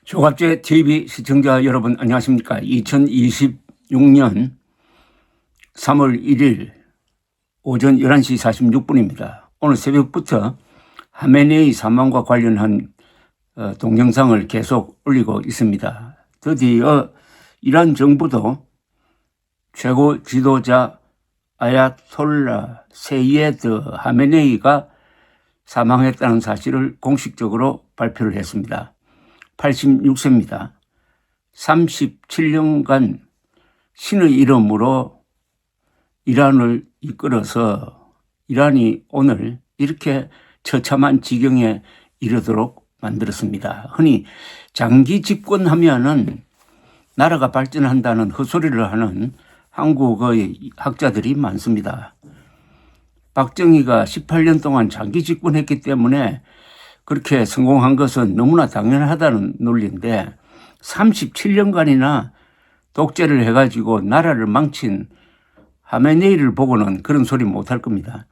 조갑제 TV 시청자 여러분 안녕하십니까. 2026년 3월 1일 오전 11시 46분입니다. 오늘 새벽부터 하메네이 사망과 관련한 동영상을 계속 올리고 있습니다. 드디어 이란 정부도 최고 지도자 아야톨라 세이에드 하메네이가 사망했다는 사실을 공식적으로 발표를 했습니다. 86세입니다. 37년간 신의 이름으로 이란을 이끌어서 이란이 오늘 이렇게 처참한 지경에 이르도록 만들었습니다. 흔히 장기 집권하면은 나라가 발전한다는 헛소리를 하는 한국의 학자들이 많습니다. 박정희가 18년 동안 장기 집권했기 때문에 그렇게 성공한 것은 너무나 당연하다는 논리인데 37년간이나 독재를 해가지고 나라를 망친 하메네이를 보고는 그런 소리 못할 겁니다.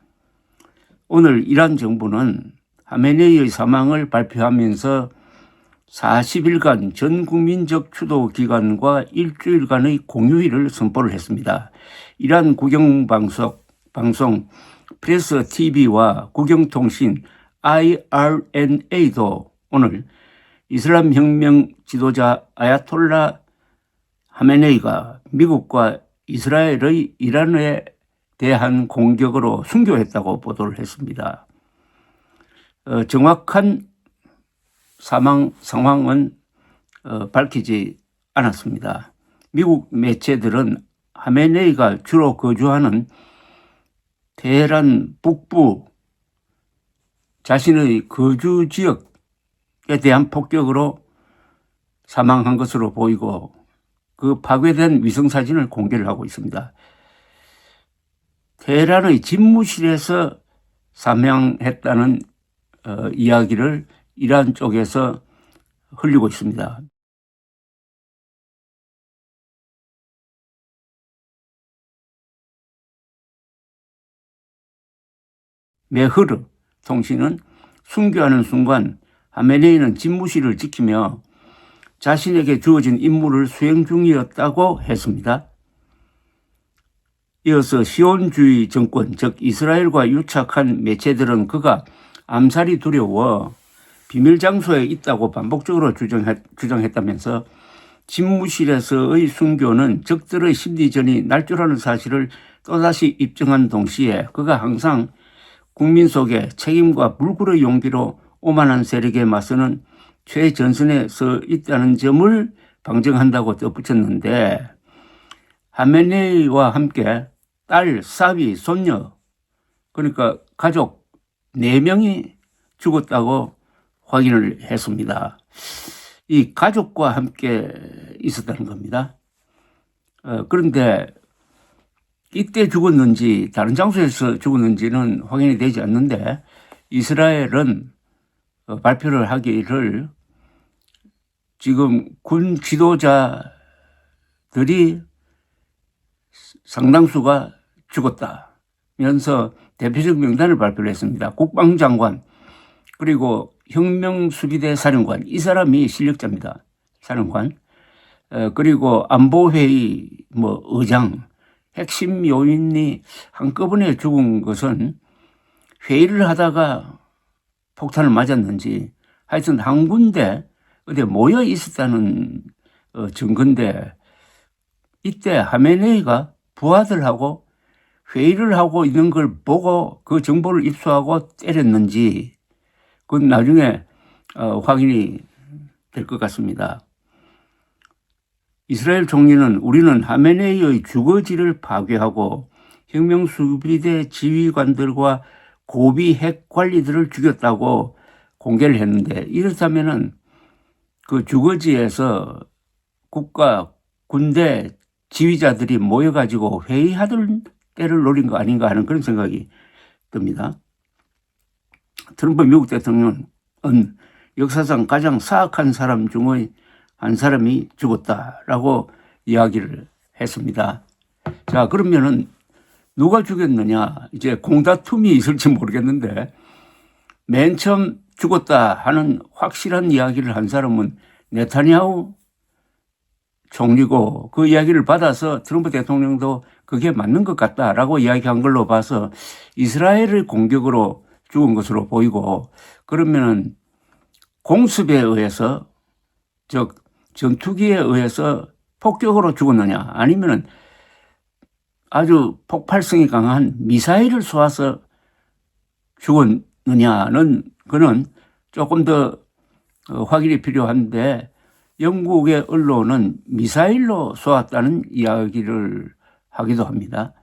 오늘 이란 정부는 하메네이의 사망을 발표하면서 40일간 전 국민적 추도 기간과 일주일간의 공휴일을 선포를 했습니다. 이란 국영방송 프레스 TV와 국영통신 IRNA도 오늘 이슬람 혁명 지도자 아야톨라 하메네이가 미국과 이스라엘의 이란에 대한 공격으로 순교했다고 보도를 했습니다. 정확한 사망 상황은 밝히지 않았습니다. 미국 매체들은 하메네이가 주로 거주하는 테헤란 북부 자신의 거주 지역에 대한 폭격으로 사망한 것으로 보이고 그 파괴된 위성사진을 공개를 하고 있습니다. 테헤란의 집무실에서 사망했다는 이야기를 이란 쪽에서 흘리고 있습니다. 메흐르 통신은 순교하는 순간 하메네이는 집무실을 지키며 자신에게 주어진 임무를 수행 중이었다고 했습니다. 이어서 시온주의 정권, 즉 이스라엘과 유착한 매체들은 그가 암살이 두려워 비밀 장소에 있다고 반복적으로 주장했다면서 집무실에서의 순교는 적들의 심리전이 날 줄 아는 사실을 또다시 입증한 동시에 그가 항상 국민 속에 책임과 불굴의 용기로 오만한 세력에 맞서는 최전선에 서 있다는 점을 방증한다고 덧붙였는데 하메네이와 함께 딸, 사위, 손녀 그러니까 가족 4명이 죽었다고 확인을 했습니다. 이 가족과 함께 있었다는 겁니다. 그런데 이때 죽었는지 다른 장소에서 죽었는지는 확인이 되지 않는데 이스라엘은 발표를 하기를 지금 군 지도자들이 상당수가 죽었다면서 대표적 명단을 발표를 했습니다. 국방장관 그리고 혁명수비대 사령관 이 사람이 실력자입니다. 사령관 그리고 안보회의 의장 핵심 요인이 한꺼번에 죽은 것은 회의를 하다가 폭탄을 맞았는지 하여튼 한 군데 어디 모여 있었다는 증거인데 이때 하메네이가 부하들하고 회의를 하고 있는 걸 보고 그 정보를 입수하고 때렸는지 그건 나중에 확인이 될 것 같습니다. 이스라엘 총리는 우리는 하메네이의 주거지를 파괴하고 혁명수비대 지휘관들과 고위 핵 관리들을 죽였다고 공개를 했는데 이렇다면은 그 주거지에서 국가 군대 지휘자들이 모여가지고 회의하던 때를 노린 거 아닌가 하는 그런 생각이 듭니다. 트럼프 미국 대통령은 역사상 가장 사악한 사람 중의 한 사람이 죽었다라고 이야기를 했습니다. 자, 그러면은 누가 죽였느냐? 이제 공다툼이 있을지 모르겠는데 맨 처음 죽었다 하는 확실한 이야기를 한 사람은 네타냐후 총리고 그 이야기를 받아서 트럼프 대통령도 그게 맞는 것 같다라고 이야기한 걸로 봐서 이스라엘을 공격으로 죽은 것으로 보이고, 그러면은 공습에 의해서, 즉 전투기에 의해서 폭격으로 죽었느냐, 아니면은 아주 폭발성이 강한 미사일을 쏘아서 죽었느냐는 그는 조금 더 확인이 필요한데, 영국의 언론은 미사일로 쏘았다는 이야기를 하기도 합니다.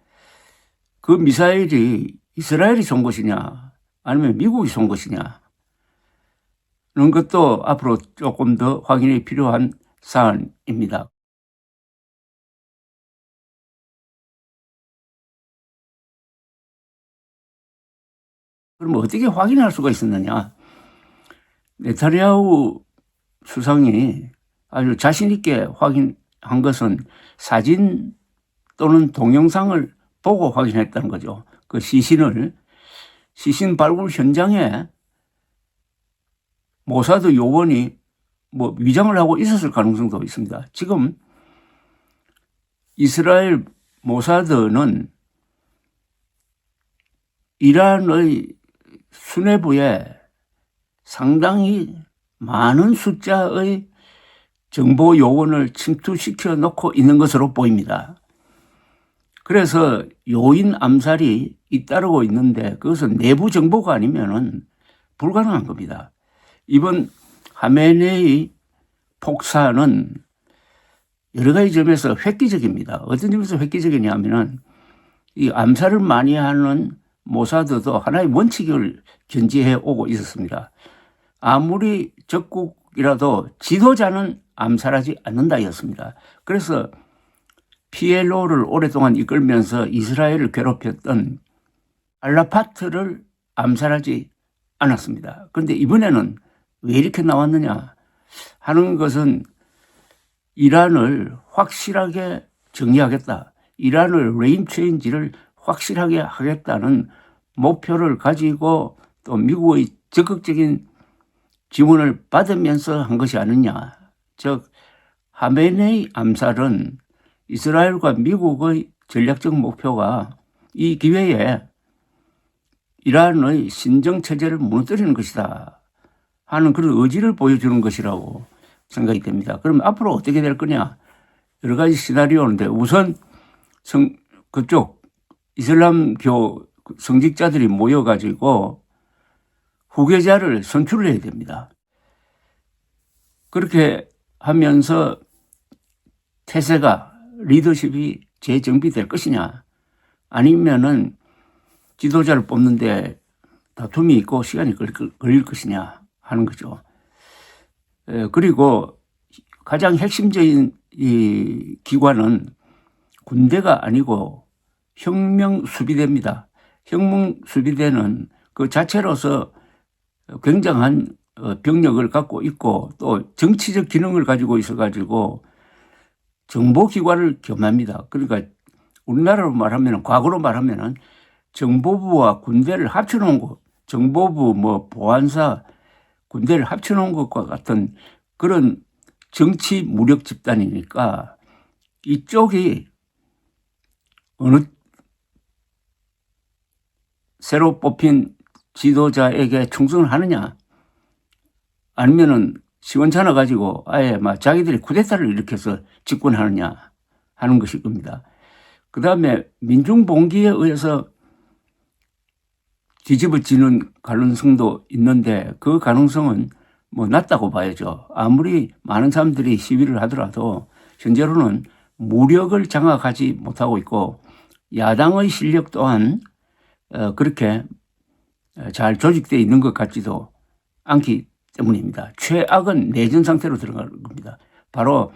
그 미사일이 이스라엘이 쏜 것이냐 아니면 미국이 쏜 것이냐 는 것도 앞으로 조금 더 확인이 필요한 사안입니다. 그럼 어떻게 확인할 수가 있었느냐? 네타냐후 수상이 아주 자신 있게 확인한 것은 사진 또는 동영상을 보고 확인했다는 거죠. 그 시신 발굴 현장에 모사드 요원이 뭐 위장을 하고 있었을 가능성도 있습니다. 지금 이스라엘 모사드는 이란의 수뇌부에 상당히 많은 숫자의 정보 요원을 침투시켜 놓고 있는 것으로 보입니다. 그래서 요인 암살이 잇따르고 있는데 그것은 내부 정보가 아니면은 불가능한 겁니다. 이번 하메네이 폭사는 여러 가지 점에서 획기적입니다. 어떤 점에서 획기적이냐면은 이 암살을 많이 하는 모사드도 하나의 원칙을 견지해 오고 있었습니다. 아무리 적국이라도 지도자는 암살하지 않는다였습니다. 그래서 PLO를 오랫동안 이끌면서 이스라엘을 괴롭혔던 알라파트를 암살하지 않았습니다. 그런데 이번에는 왜 이렇게 나왔느냐 하는 것은 이란을 확실하게 정리하겠다, 이란을 레임 체인지를 확실하게 하겠다는 목표를 가지고 또 미국의 적극적인 지원을 받으면서 한 것이 아니냐. 즉 하메네이 암살은 이스라엘과 미국의 전략적 목표가 이 기회에 이란의 신정체제를 무너뜨리는 것이다 하는 그런 의지를 보여주는 것이라고 생각이 됩니다. 그럼 앞으로 어떻게 될 거냐? 여러 가지 시나리오인데, 우선 그쪽 이슬람교 성직자들이 모여가지고 후계자를 선출해야 됩니다. 그렇게 하면서 태세가, 리더십이 재정비될 것이냐, 아니면은 지도자를 뽑는데 다툼이 있고 시간이 걸릴 것이냐 하는 거죠. 그리고 가장 핵심적인 이 기관은 군대가 아니고 혁명수비대입니다. 혁명수비대는 그 자체로서 굉장한 병력을 갖고 있고 또 정치적 기능을 가지고 있어가지고 정보기관을 겸합니다. 그러니까 우리나라로 말하면, 과거로 말하면 정보부와 군대를 합쳐놓은 것, 정보부, 보안사, 군대를 합쳐놓은 것과 같은 그런 정치 무력 집단이니까 이쪽이 어느 새로 뽑힌 지도자에게 충성을 하느냐, 아니면은 시원찮아 가지고 아예 막 자기들이 쿠데타를 일으켜서 집권하느냐 하는 것일 겁니다. 그 다음에 민중봉기에 의해서 뒤집어지는 가능성도 있는데 그 가능성은 낮다고 봐야죠. 아무리 많은 사람들이 시위를 하더라도 현재로는 무력을 장악하지 못하고 있고 야당의 실력 또한 그렇게 잘 조직되어 있는 것 같지도 않기 때문입니다. 최악은 내전 상태로 들어가는 겁니다. 바로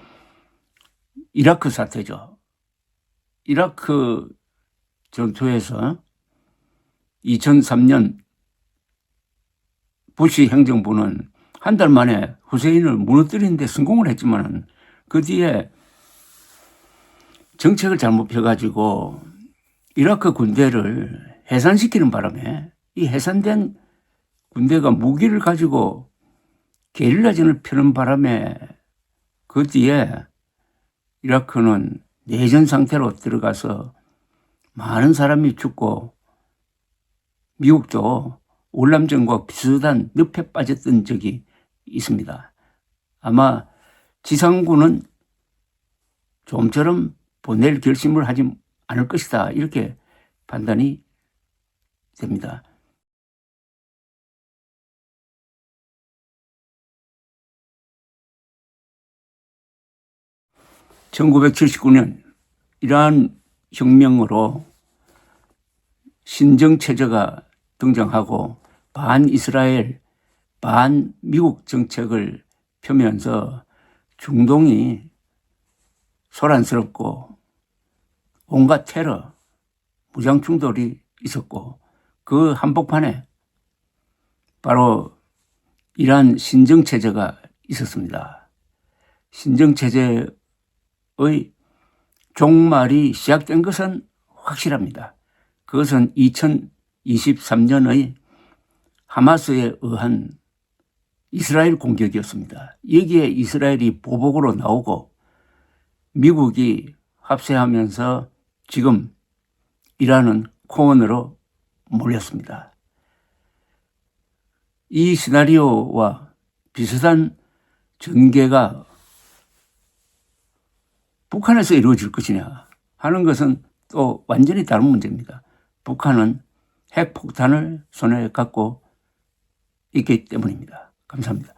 이라크 사태죠. 이라크 전투에서 2003년 부시 행정부는 한 달 만에 후세인을 무너뜨리는 데 성공을 했지만 그 뒤에 정책을 잘못 펴가지고 이라크 군대를 해산시키는 바람에 이 해산된 군대가 무기를 가지고 게릴라전을 펴는 바람에 그 뒤에 이라크는 내전 상태로 들어가서 많은 사람이 죽고 미국도 월남전과 비슷한 늪에 빠졌던 적이 있습니다. 아마 지상군은 좀처럼 보낼 결심을 하지 않을 것이다. 이렇게 판단이 됩니다. (1979년) 이러한 혁명으로 신정체제가 등장하고 반이스라엘, 반미국 정책을 펴면서 중동이 소란스럽고 온갖 테러, 무장 충돌이 있었고 그 한복판에 바로 이러한 신정체제가 있었습니다. 신정체제의 종말이 시작된 것은 확실합니다. 그것은 2023년의 하마스에 의한 이스라엘 공격이었습니다. 여기에 이스라엘이 보복으로 나오고 미국이 합세하면서 지금 이란은 코원으로 몰렸습니다. 이 시나리오와 비슷한 전개가 북한에서 이루어질 것이냐 하는 것은 또 완전히 다른 문제입니다. 북한은 핵폭탄을 손에 갖고 있기 때문입니다. 감사합니다.